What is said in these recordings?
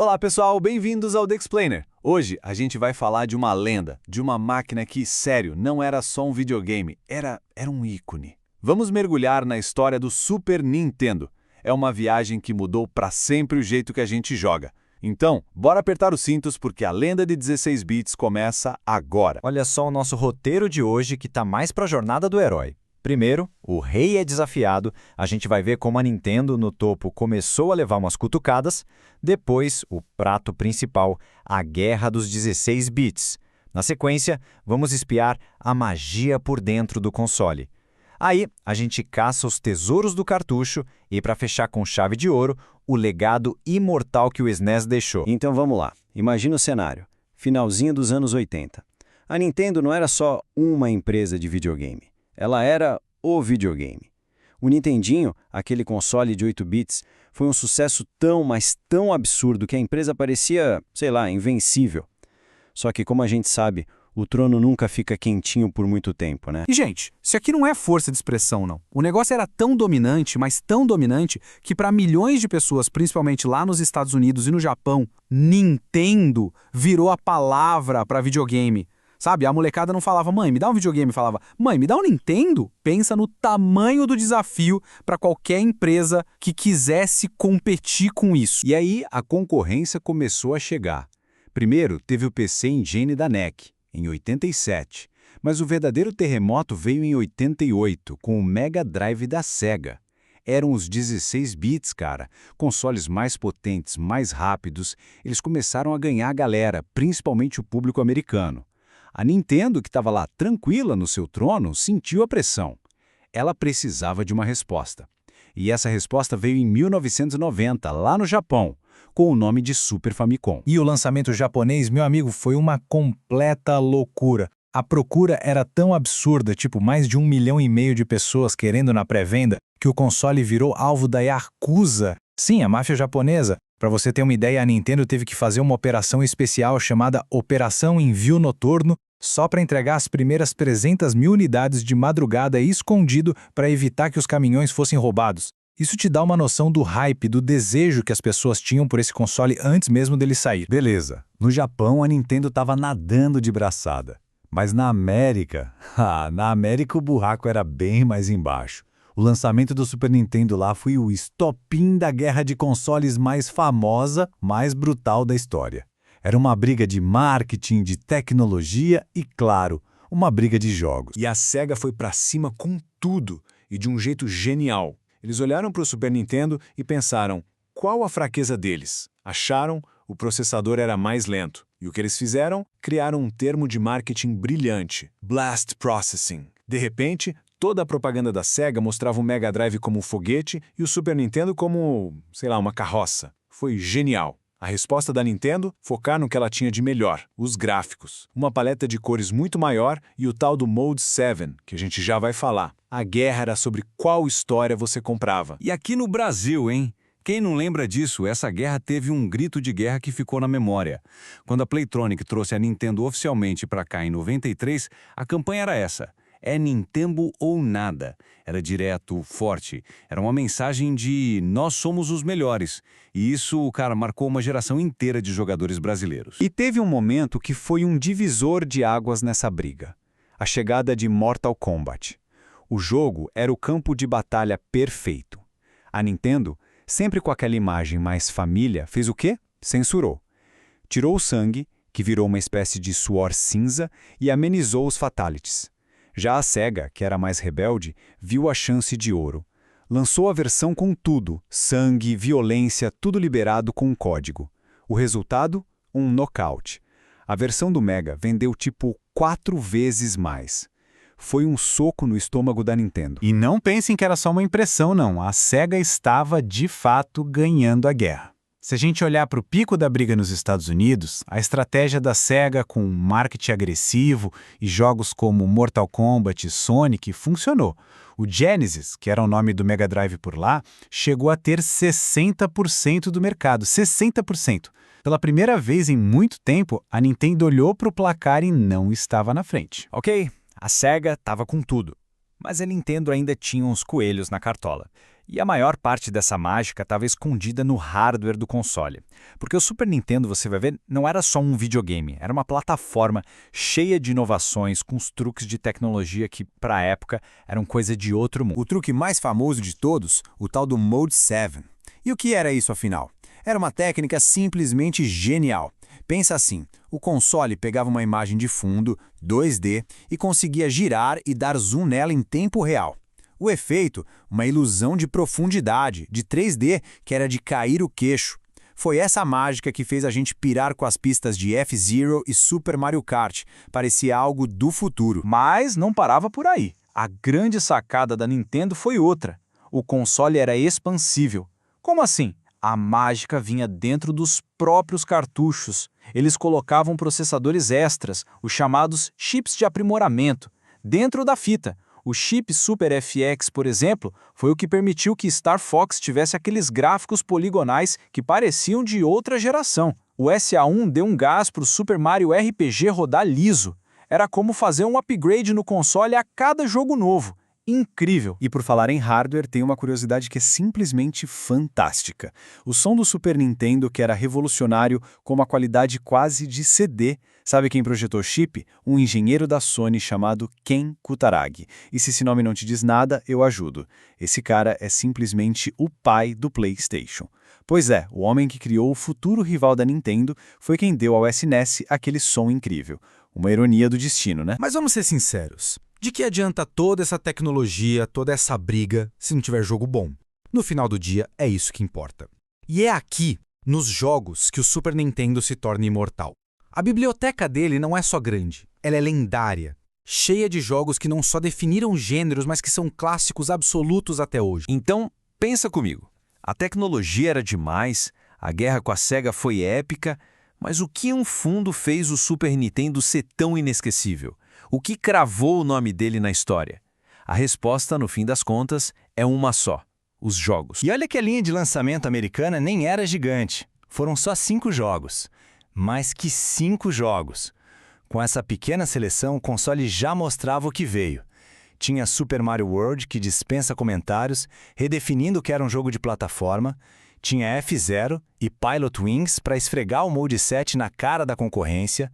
Olá pessoal, bem-vindos ao The Explainer. Hoje a gente vai falar de uma lenda, de uma máquina que, sério, não era só um videogame, era um ícone. Vamos mergulhar na história do Super Nintendo. É uma viagem que mudou para sempre o jeito que a gente joga. Então, bora apertar os cintos porque a lenda de 16 bits começa agora. Olha só o nosso roteiro de hoje que tá mais pra jornada do herói. Primeiro, o rei é desafiado, a gente vai ver como a Nintendo no topo começou a levar umas cutucadas. Depois, o prato principal, a guerra dos 16 bits. Na sequência, vamos espiar a magia por dentro do console. Aí, a gente caça os tesouros do cartucho e, para fechar com chave de ouro, o legado imortal que o SNES deixou. Então vamos lá, imagina o cenário, finalzinho dos anos 80. A Nintendo não era só uma empresa de videogame, ela era o videogame. O Nintendinho, aquele console de 8 bits, foi um sucesso mas tão absurdo que a empresa parecia, sei lá, invencível. Só que, como a gente sabe, o trono nunca fica quentinho por muito tempo, né? E, gente, isso aqui não é força de expressão, não. O negócio era tão dominante, mas tão dominante, que para milhões de pessoas, principalmente lá nos Estados Unidos e no Japão, Nintendo virou a palavra para videogame. Sabe, a molecada não falava, mãe, me dá um videogame, falava, mãe, me dá um Nintendo? Pensa no tamanho do desafio para qualquer empresa que quisesse competir com isso. E aí a concorrência começou a chegar. Primeiro teve o PC Engine da NEC, em 87, mas o verdadeiro terremoto veio em 88, com o Mega Drive da Sega. Eram os 16 bits, cara. Consoles mais potentes, mais rápidos, eles começaram a ganhar a galera, principalmente o público americano. A Nintendo, que estava lá tranquila no seu trono, sentiu a pressão. Ela precisava de uma resposta. E essa resposta veio em 1990, lá no Japão, com o nome de Super Famicom. E o lançamento japonês, meu amigo, foi uma completa loucura. A procura era tão absurda, tipo mais de 1,5 milhão de pessoas querendo na pré-venda, que o console virou alvo da Yakuza. Sim, a máfia japonesa. Para você ter uma ideia, a Nintendo teve que fazer uma operação especial chamada Operação Envio Noturno, só para entregar as primeiras 300 mil unidades de madrugada escondido para evitar que os caminhões fossem roubados. Isso te dá uma noção do hype, do desejo que as pessoas tinham por esse console antes mesmo dele sair. Beleza, no Japão a Nintendo estava nadando de braçada. Mas na América, o buraco era bem mais embaixo. O lançamento do Super Nintendo lá foi o estopim da guerra de consoles mais famosa, mais brutal da história. Era uma briga de marketing, de tecnologia e, claro, uma briga de jogos. E a Sega foi pra cima com tudo, e de um jeito genial. Eles olharam para o Super Nintendo e pensaram, qual a fraqueza deles? Acharam, o processador era mais lento. E o que eles fizeram? Criaram um termo de marketing brilhante, Blast Processing. De repente, toda a propaganda da Sega mostrava o Mega Drive como um foguete e o Super Nintendo como, sei lá, uma carroça. Foi genial. A resposta da Nintendo? Focar no que ela tinha de melhor, os gráficos. Uma paleta de cores muito maior e o tal do Mode 7, que a gente já vai falar. A guerra era sobre qual história você comprava. E aqui no Brasil, hein? Quem não lembra disso, essa guerra teve um grito de guerra que ficou na memória. Quando a Playtronic trouxe a Nintendo oficialmente para cá em 93, a campanha era essa. É Nintendo ou nada. Era direto, forte. Era uma mensagem de nós somos os melhores. E isso, cara, marcou uma geração inteira de jogadores brasileiros. E teve um momento que foi um divisor de águas nessa briga. A chegada de Mortal Kombat. O jogo era o campo de batalha perfeito. A Nintendo, sempre com aquela imagem mais família, fez o quê? Censurou. Tirou o sangue, que virou uma espécie de suor cinza, e amenizou os fatalities. Já a Sega, que era mais rebelde, viu a chance de ouro. Lançou a versão com tudo, sangue, violência, tudo liberado com um código. O resultado? Um nocaute. A versão do Mega vendeu tipo 4 vezes mais. Foi um soco no estômago da Nintendo. E não pensem que era só uma impressão, não. A Sega estava, de fato, ganhando a guerra. Se a gente olhar para o pico da briga nos Estados Unidos, a estratégia da Sega com marketing agressivo e jogos como Mortal Kombat e Sonic funcionou. O Genesis, que era o nome do Mega Drive por lá, chegou a ter 60% do mercado. 60%. Pela primeira vez em muito tempo, a Nintendo olhou para o placar e não estava na frente. Ok, a Sega estava com tudo. Mas a Nintendo ainda tinha uns coelhos na cartola. E a maior parte dessa mágica estava escondida no hardware do console. Porque o Super Nintendo, você vai ver, não era só um videogame, era uma plataforma cheia de inovações, com os truques de tecnologia que, para a época, eram coisa de outro mundo. O truque mais famoso de todos, o tal do Mode 7. E o que era isso, afinal? Era uma técnica simplesmente genial. Pensa assim, o console pegava uma imagem de fundo, 2D, e conseguia girar e dar zoom nela em tempo real. O efeito, uma ilusão de profundidade, de 3D, que era de cair o queixo. Foi essa mágica que fez a gente pirar com as pistas de F-Zero e Super Mario Kart. Parecia algo do futuro. Mas não parava por aí. A grande sacada da Nintendo foi outra. O console era expansível. Como assim? A mágica vinha dentro dos próprios cartuchos. Eles colocavam processadores extras, os chamados chips de aprimoramento, dentro da fita. O chip Super FX, por exemplo, foi o que permitiu que Star Fox tivesse aqueles gráficos poligonais que pareciam de outra geração. O SA1 deu um gás para o Super Mario RPG rodar liso. Era como fazer um upgrade no console a cada jogo novo. Incrível! E por falar em hardware, tem uma curiosidade que é simplesmente fantástica. O som do Super Nintendo, que era revolucionário, com uma qualidade quase de CD. Sabe quem projetou o chip? Um engenheiro da Sony chamado Ken Kutaragi. E se esse nome não te diz nada, eu ajudo. Esse cara é simplesmente o pai do PlayStation. Pois é, o homem que criou o futuro rival da Nintendo foi quem deu ao SNES aquele som incrível. Uma ironia do destino, né? Mas vamos ser sinceros. De que adianta toda essa tecnologia, toda essa briga, se não tiver jogo bom? No final do dia, é isso que importa. E é aqui, nos jogos, que o Super Nintendo se torna imortal. A biblioteca dele não é só grande, ela é lendária. Cheia de jogos que não só definiram gêneros, mas que são clássicos absolutos até hoje. Então, pensa comigo. A tecnologia era demais, a guerra com a Sega foi épica, mas o que um fundo fez o Super Nintendo ser tão inesquecível? O que cravou o nome dele na história? A resposta, no fim das contas, é uma só: os jogos. E olha que a linha de lançamento americana nem era gigante. Foram só 5 jogos. Mas que 5 jogos! Com essa pequena seleção, o console já mostrava o que veio. Tinha Super Mario World, que dispensa comentários, redefinindo o que era um jogo de plataforma. Tinha F-Zero e Pilot Wings para esfregar o Mode 7 na cara da concorrência.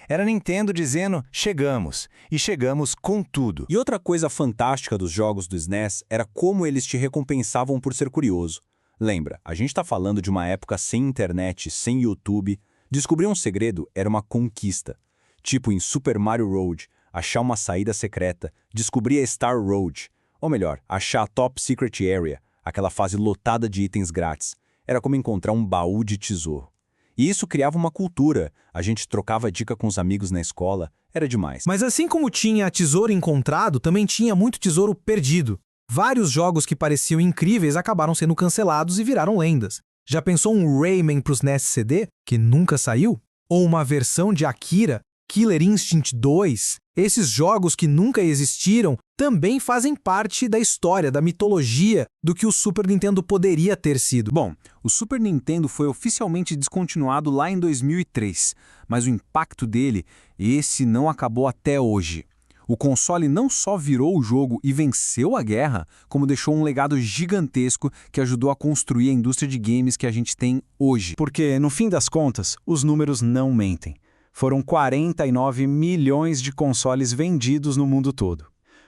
Era Nintendo dizendo, chegamos, e chegamos com tudo. E outra coisa fantástica dos jogos do SNES era como eles te recompensavam por ser curioso. Lembra, a gente está falando de uma época sem internet, sem YouTube. Descobrir um segredo era uma conquista. Tipo em Super Mario Road, achar uma saída secreta, descobrir a Star Road. Ou melhor, achar a Top Secret Area, aquela fase lotada de itens grátis. Era como encontrar um baú de tesouro. E isso criava uma cultura. A gente trocava dica com os amigos na escola. Era demais. Mas assim como tinha tesouro encontrado, também tinha muito tesouro perdido. Vários jogos que pareciam incríveis acabaram sendo cancelados e viraram lendas. Já pensou um Rayman pros NES CD, que nunca saiu? Ou uma versão de Akira, Killer Instinct 2? Esses jogos que nunca existiram também fazem parte da história, da mitologia do que o Super Nintendo poderia ter sido. Bom, o Super Nintendo foi oficialmente descontinuado lá em 2003, mas o impacto dele, esse não acabou até hoje. O console não só virou o jogo e venceu a guerra, como deixou um legado gigantesco que ajudou a construir a indústria de games que a gente tem hoje. Porque, no fim das contas, os números não mentem. Foram 49 milhões de consoles vendidos no mundo todo.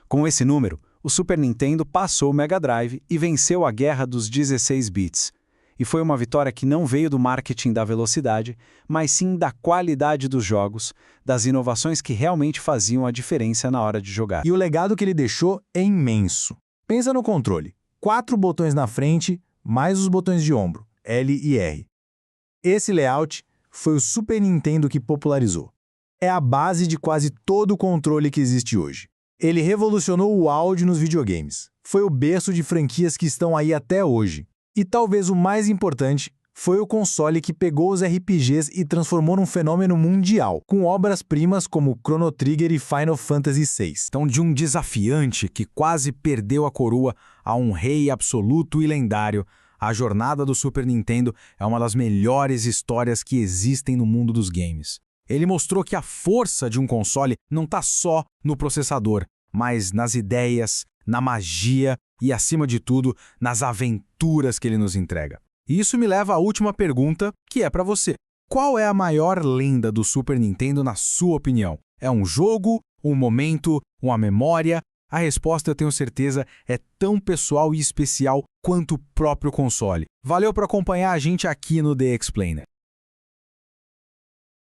Com esse número, o Super Nintendo passou o Mega Drive e venceu a guerra dos 16 bits. E foi uma vitória que não veio do marketing da velocidade, mas sim da qualidade dos jogos, das inovações que realmente faziam a diferença na hora de jogar. E o legado que ele deixou é imenso. Pensa no controle. 4 botões na frente, mais os botões de ombro, L e R. Esse layout foi o Super Nintendo que popularizou. É a base de quase todo o controle que existe hoje. Ele revolucionou o áudio nos videogames. Foi o berço de franquias que estão aí até hoje. E talvez o mais importante, foi o console que pegou os RPGs e transformou num fenômeno mundial, com obras-primas como Chrono Trigger e Final Fantasy VI. Então, de um desafiante que quase perdeu a coroa a um rei absoluto e lendário, a jornada do Super Nintendo é uma das melhores histórias que existem no mundo dos games. Ele mostrou que a força de um console não está só no processador, mas nas ideias, na magia e, acima de tudo, nas aventuras que ele nos entrega. E isso me leva à última pergunta, que é para você. Qual é a maior lenda do Super Nintendo na sua opinião? É um jogo, um momento, uma memória? A resposta, eu tenho certeza, é tão pessoal e especial quanto o próprio console. Valeu por acompanhar a gente aqui no The Explainer.